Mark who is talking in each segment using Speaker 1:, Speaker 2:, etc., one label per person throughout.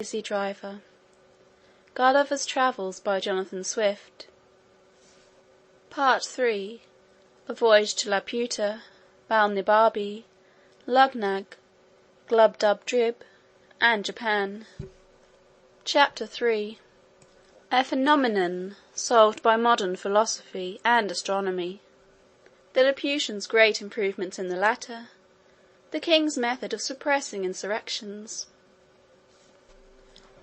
Speaker 1: Busy Driver. Gulliver's Travels by Jonathan Swift. Part 3. A Voyage to Laputa, Balnibarbi, Luggnagg, Glubbdubdrib, and Japan. Chapter 3. A Phenomenon solved by modern philosophy and astronomy. The Laputians' great improvements in the latter. The king's method of suppressing insurrections.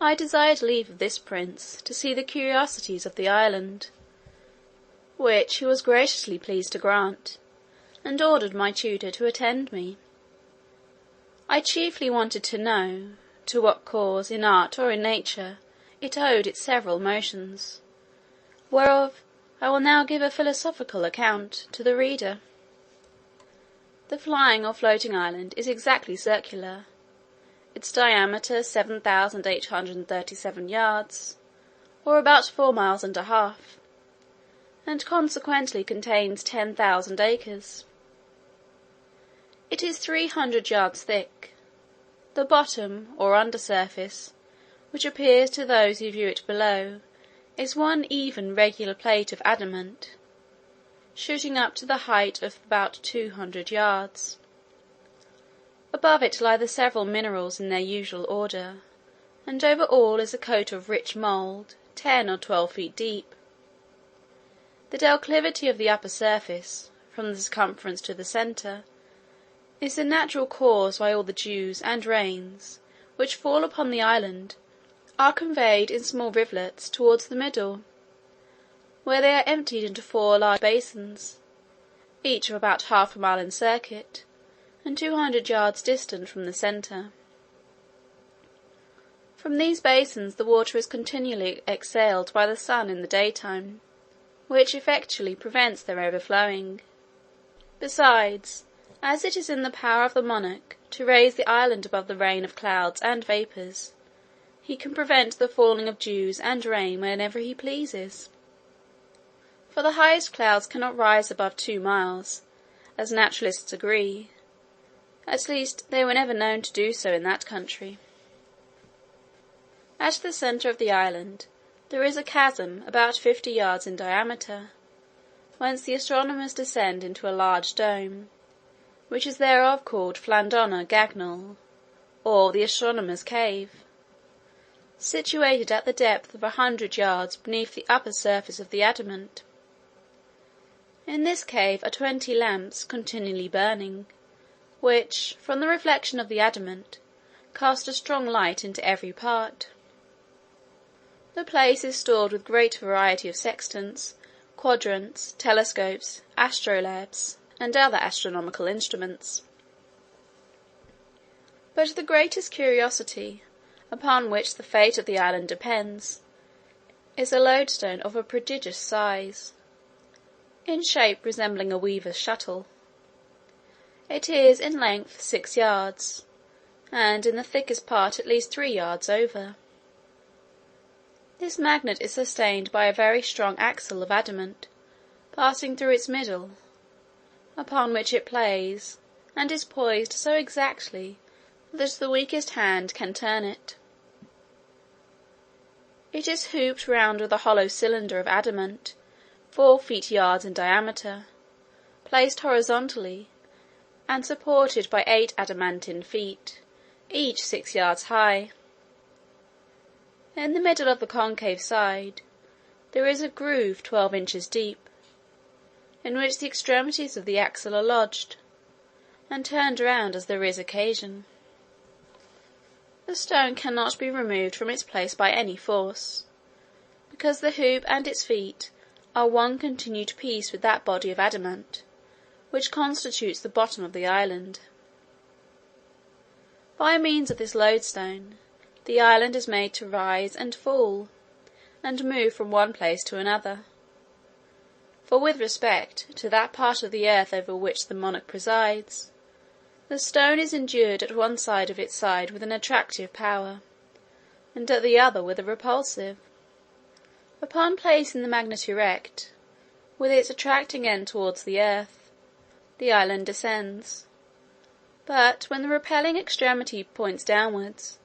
Speaker 1: I desired leave of this prince to see the curiosities of the island, which he was graciously pleased to grant, and ordered my tutor to attend me. I chiefly wanted to know to what cause in art or in nature it owed its several motions, whereof I will now give a philosophical account to the reader. The flying or floating island is exactly circular, its diameter 7,837 yards, or about 4 miles and a half, and consequently contains 10,000 acres. It is 300 yards thick. The bottom, or under surface, which appears to those who view it below, is one even regular plate of adamant, shooting up to the height of about 200 yards. Above it lie the several minerals in their usual order, and over all is a coat of rich mould, 10 or 12 feet deep. The declivity of the upper surface, from the circumference to the centre, is the natural cause why all the dews and rains, which fall upon the island, are conveyed in small rivulets towards the middle, where they are emptied into 4 large basins, each of about half a mile in circuit, and 200 yards distant from the centre. From these basins the water is continually exhaled by the sun in the daytime, which effectually prevents their overflowing. Besides, as it is in the power of the monarch to raise the island above the rain of clouds and vapours, he can prevent the falling of dews and rain whenever he pleases. For the highest clouds cannot rise above 2 miles, as naturalists agree. At least, they were never known to do so in that country. At the centre of the island there is a chasm about 50 yards in diameter, whence the astronomers descend into a large dome, which is thereof called Flandona Gagnal, or the astronomers' cave, situated at the depth of 100 yards beneath the upper surface of the adamant. In this cave are 20 lamps continually burning, which, from the reflection of the adamant, cast a strong light into every part. The place is stored with great variety of sextants, quadrants, telescopes, astrolabes, and other astronomical instruments. But the greatest curiosity, upon which the fate of the island depends, is a lodestone of a prodigious size, in shape resembling a weaver's shuttle. It is in length 6 yards, and in the thickest part at least 3 yards over. This magnet is sustained by a very strong axle of adamant, passing through its middle, upon which it plays, and is poised so exactly that the weakest hand can turn it. It is hooped round with a hollow cylinder of adamant, 4 feet yards in diameter, placed horizontally, and supported by 8 adamantine feet, each 6 yards high. In the middle of the concave side there is a groove 12 inches deep, in which the extremities of the axle are lodged, and turned round as there is occasion. The stone cannot be removed from its place by any force, because the hoop and its feet are one continued piece with that body of adamant, which constitutes the bottom of the island. By means of this lodestone, the island is made to rise and fall, and move from one place to another. For with respect to that part of the earth over which the monarch presides, the stone is endued at one side of its side with an attractive power, and at the other with a repulsive. Upon placing the magnet erect, with its attracting end towards the earth, the island descends, but when the repelling extremity points downwards,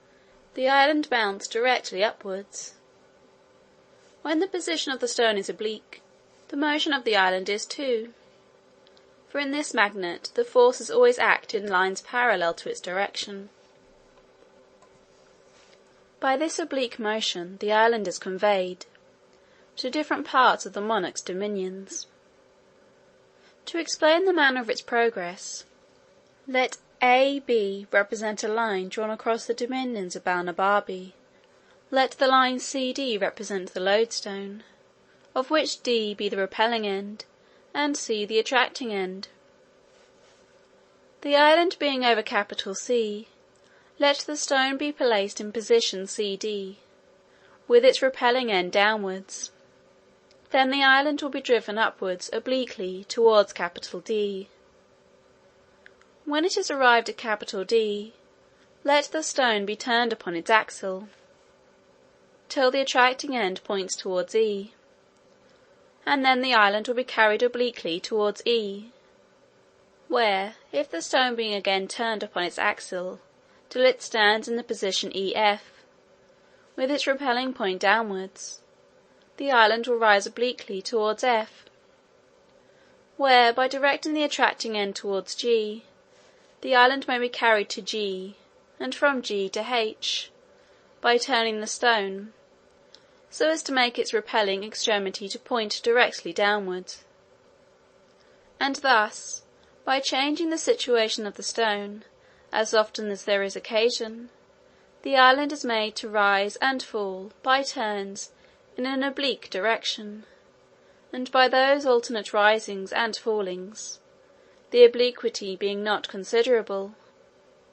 Speaker 1: the island bounced directly upwards. When the position of the stone is oblique, the motion of the island is too, for in this magnet the forces always act in lines parallel to its direction. By this oblique motion the island is conveyed to different parts of the monarch's dominions. To explain the manner of its progress, let AB represent a line drawn across the dominions of Balnibarbi. Let the line CD represent the lodestone, of which D be the repelling end, and C the attracting end. The island being over capital C, let the stone be placed in position CD, with its repelling end downwards. Then the island will be driven upwards obliquely towards capital D. When it has arrived at capital D, let the stone be turned upon its axle, till the attracting end points towards E, and then the island will be carried obliquely towards E, where, if the stone being again turned upon its axle till it stands in the position EF, with its repelling point downwards, the island will rise obliquely towards F, where, by directing the attracting end towards G, the island may be carried to G, and from G to H, by turning the stone, so as to make its repelling extremity to point directly downwards. And thus, by changing the situation of the stone, as often as there is occasion, the island is made to rise and fall by turns in an oblique direction, and by those alternate risings and fallings, the obliquity being not considerable,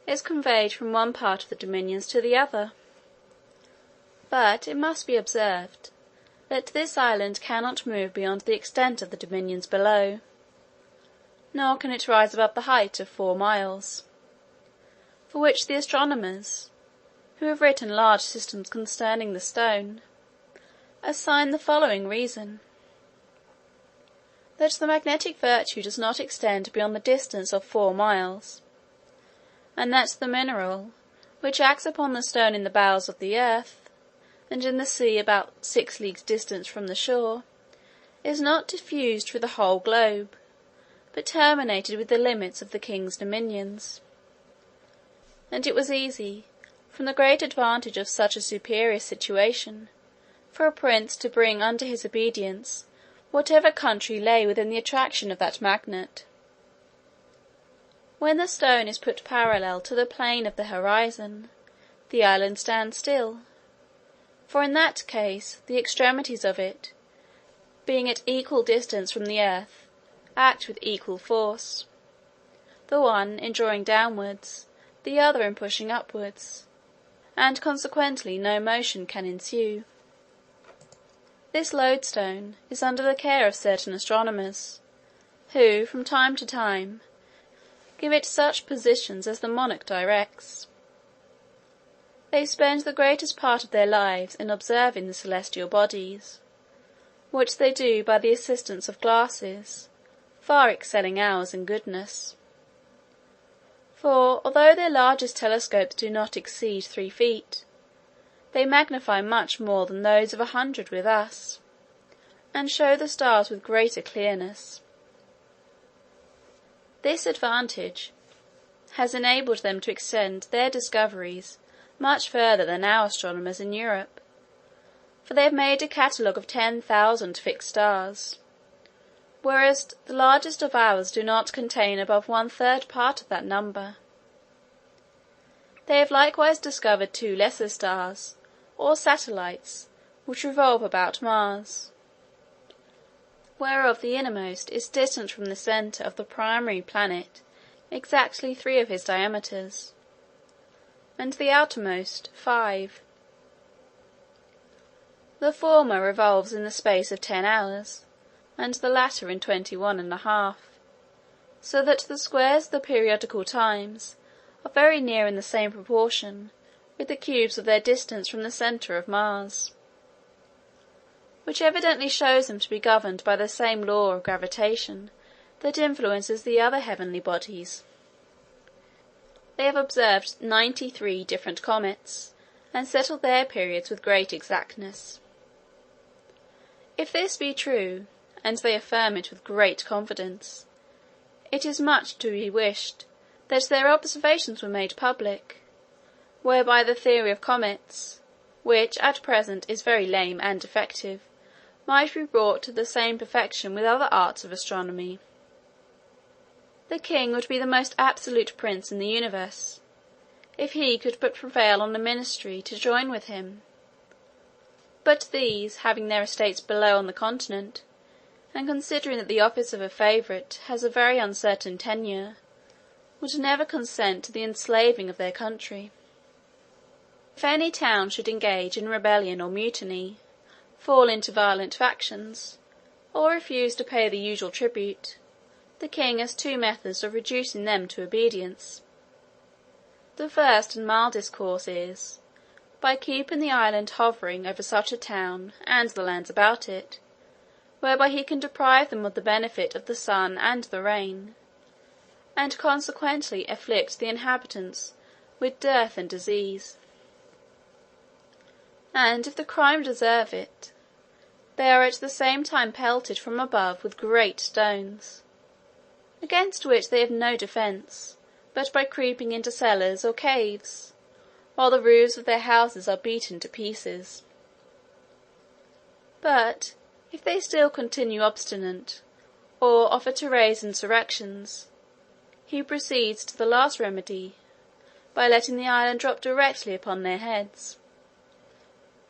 Speaker 1: is conveyed from one part of the dominions to the other. But it must be observed that this island cannot move beyond the extent of the dominions below, nor can it rise above the height of 4 miles, for which the astronomers, who have written large systems concerning the stone, assign the following reason: that the magnetic virtue does not extend beyond the distance of 4 miles, and that the mineral, which acts upon the stone in the bowels of the earth, and in the sea about 6 leagues distant from the shore, is not diffused through the whole globe, but terminated with the limits of the king's dominions. And it was easy, from the great advantage of such a superior situation, for a prince to bring under his obedience whatever country lay within the attraction of that magnet. When the stone is put parallel to the plane of the horizon, the island stands still, for in that case the extremities of it, being at equal distance from the earth, act with equal force, the one in drawing downwards, the other in pushing upwards, and consequently no motion can ensue. This lodestone is under the care of certain astronomers, who, from time to time, give it such positions as the monarch directs. They spend the greatest part of their lives in observing the celestial bodies, which they do by the assistance of glasses, far excelling ours in goodness. For, although their largest telescopes do not exceed 3 feet, they magnify much more than those of 100 with us, and show the stars with greater clearness. This advantage has enabled them to extend their discoveries much further than our astronomers in Europe, for they have made a catalogue of 10,000 fixed stars, whereas the largest of ours do not contain above 1/3 part of that number. They have likewise discovered 2 lesser stars, or satellites, which revolve about Mars, whereof the innermost is distant from the centre of the primary planet exactly 3 of his diameters, and the outermost 5. The former revolves in the space of 10 hours, and the latter in 21½ so that the squares of the periodical times are very near in the same proportion with the cubes of their distance from the centre of Mars, which evidently shows them to be governed by the same law of gravitation that influences the other heavenly bodies. They have observed 93 different comets, and settle their periods with great exactness. If this be true, and they affirm it with great confidence, it is much to be wished that their observations were made public, whereby the theory of comets, which at present is very lame and defective, might be brought to the same perfection with other arts of astronomy. The king would be the most absolute prince in the universe, if he could but prevail on a ministry to join with him. But these, having their estates below on the continent, and considering that the office of a favourite has a very uncertain tenure, would never consent to the enslaving of their country. If any town should engage in rebellion or mutiny, fall into violent factions, or refuse to pay the usual tribute, the king has two methods of reducing them to obedience. The first and mildest course is, by keeping the island hovering over such a town and the lands about it, whereby he can deprive them of the benefit of the sun and the rain, and consequently afflict the inhabitants with dearth and disease. And if the crime deserve it, they are at the same time pelted from above with great stones, against which they have no defence but by creeping into cellars or caves, while the roofs of their houses are beaten to pieces. But if they still continue obstinate, or offer to raise insurrections, he proceeds to the last remedy, by letting the island drop directly upon their heads,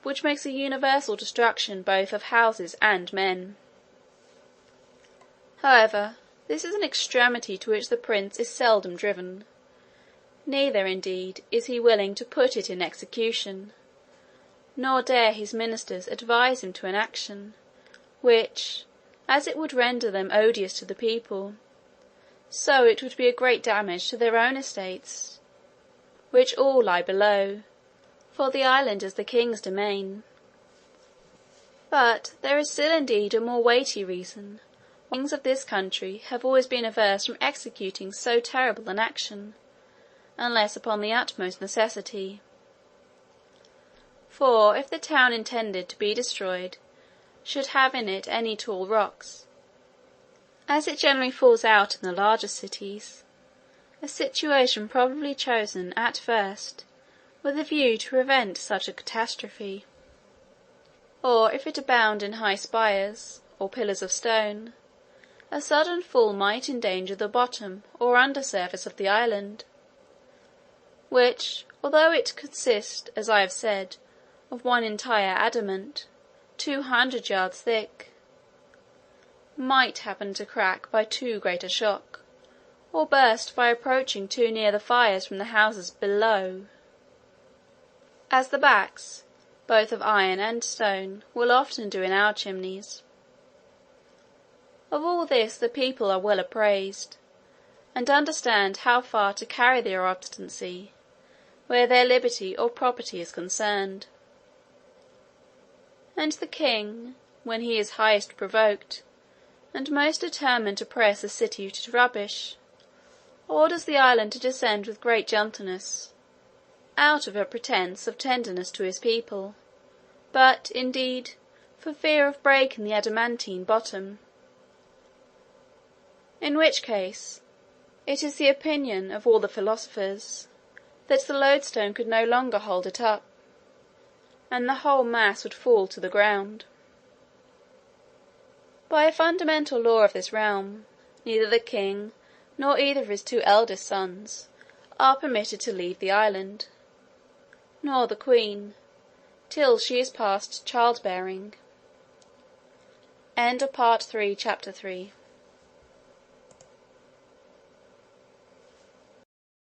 Speaker 1: which makes a universal destruction both of houses and men. However, this is an extremity to which the prince is seldom driven, neither, indeed, is he willing to put it in execution, nor dare his ministers advise him to an action, which, as it would render them odious to the people, so it would be a great damage to their own estates, which all lie below, for the island is the king's domain. But there is still indeed a more weighty reason why kings of this country have always been averse from executing so terrible an action, unless upon the utmost necessity. For if the town intended to be destroyed should have in it any tall rocks, as it generally falls out in the larger cities, a situation probably chosen at first with a view to prevent such a catastrophe, or if it abound in high spires, or pillars of stone, a sudden fall might endanger the bottom or under surface of the island, which, although it consist, as I have said, of one entire adamant, 200 yards thick, might happen to crack by too great a shock, or burst by approaching too near the fires from the houses below, as the backs, both of iron and stone, will often do in our chimneys. Of all this the people are well apprised, and understand how far to carry their obstinacy, where their liberty or property is concerned. And the king, when he is highest provoked, and most determined to press a city to rubbish, orders the island to descend with great gentleness, out of a pretence of tenderness to his people, but, indeed, for fear of breaking the adamantine bottom. In which case, it is the opinion of all the philosophers that the lodestone could no longer hold it up, and the whole mass would fall to the ground. By a fundamental law of this realm, neither the king nor either of his two eldest sons are permitted to leave the island, nor the queen, till she is past childbearing. End of Part 3, Chapter 3.